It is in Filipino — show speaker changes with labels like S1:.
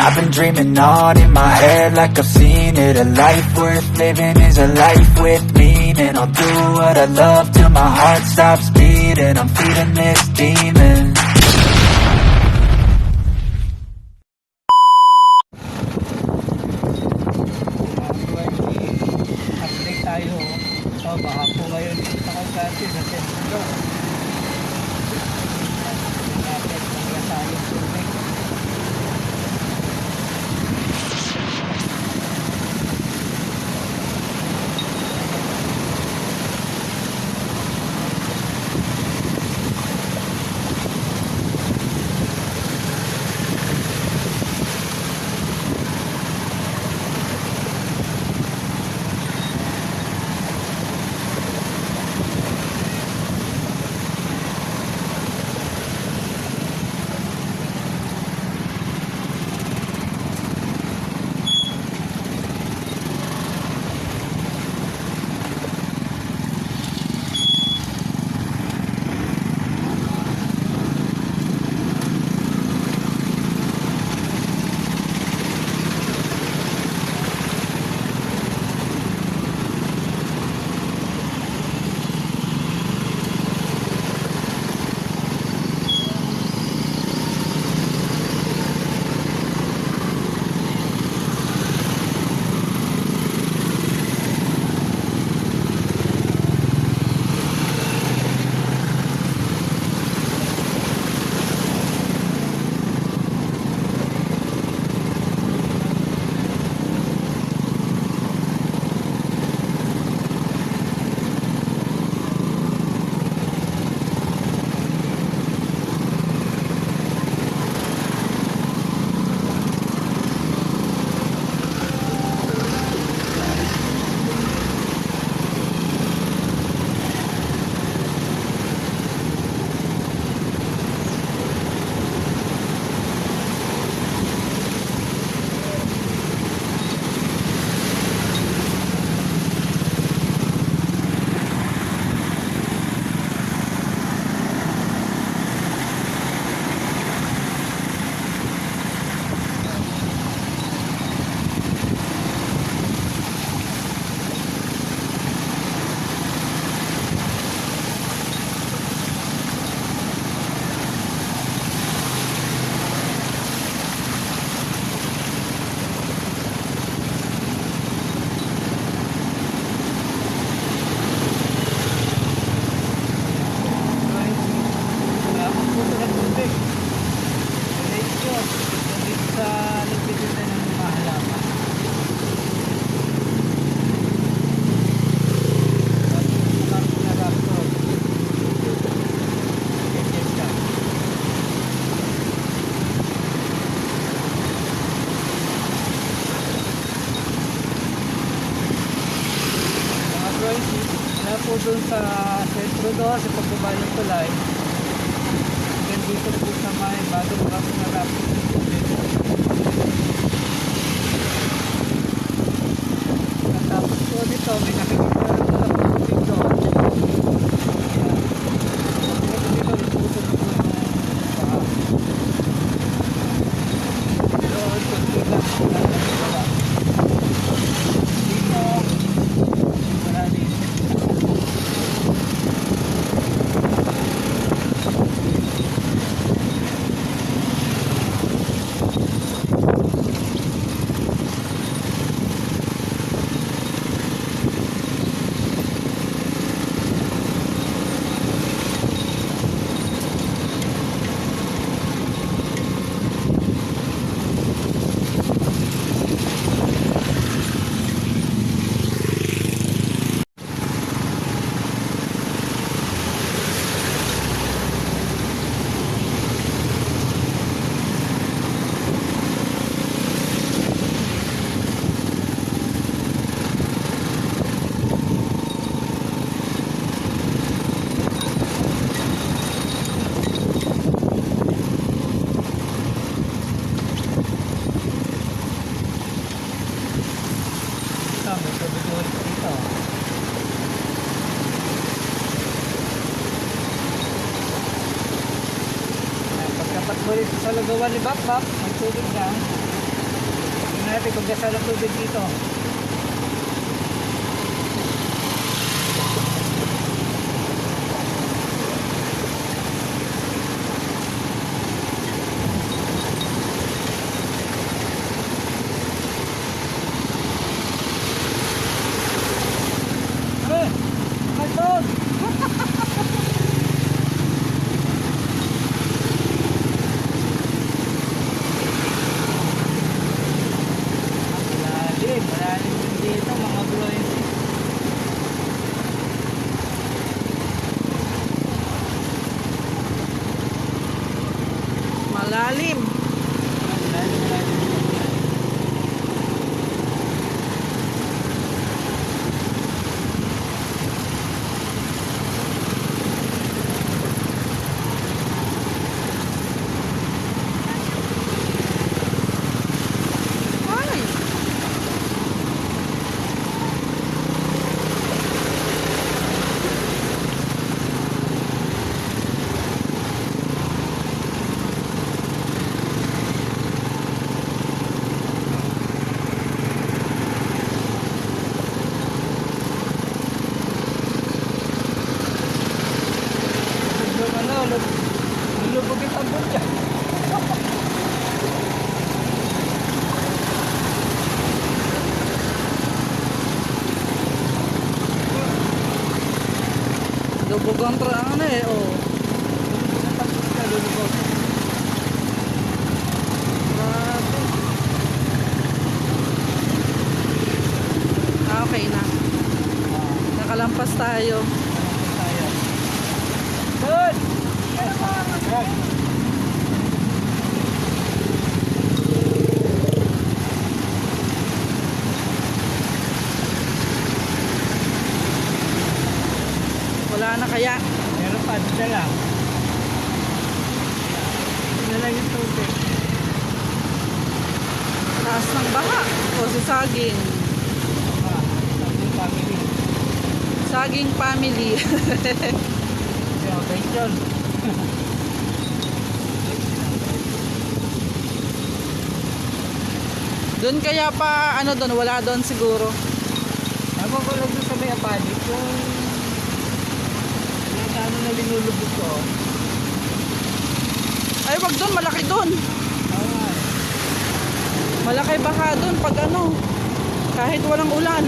S1: I've been dreaming on in my head like I've seen it. A life worth living is a life with meaning. I'll do what I love till my heart stops beating. I'm feeding this demon.
S2: Update tayo. So baka po ngayon sa kalkati sa Centro. Natin mga tayong tubig. Wala po doon sa sentro doon, sa pagbaba ng tulay. Then dito po sa may bagong bagong narapit ng tubig. Tapos po dito, may nakikita na po sa tubig doon. Dito, nagpusod po yung baka. Doon, kunti lang po lang ang baba. Dito, marami. Pagkapat mo rin sa lagawan ni Bakbak, may tubig na. natin kung gasa ng tubig dito. Kalton! Malalim dito mga bro.
S3: Malalim.
S2: Malalim.
S3: Ay.
S2: Lulubog yung tambol niya.
S3: Lubog ang ano eh, oh.
S2: Natapos ka, lulubog.
S3: Grabe. Okay na. Nakalampas tayo.
S2: Tayo. Good! Good!
S3: Wala na kaya.
S2: Meron pa, dito lang. Dito lang yung tubig.
S3: Taas ng baha. O si saging.
S2: Sabi family.
S3: Saging family.
S2: Okay, John.
S3: Doon kaya pa, ano doon, wala doon siguro.
S2: Ewan ko lang doon sa may apalit, yung ano na linulubog ko.
S3: Ay, wag doon, malaki doon. Malaki baha doon pag ano, kahit walang ulan.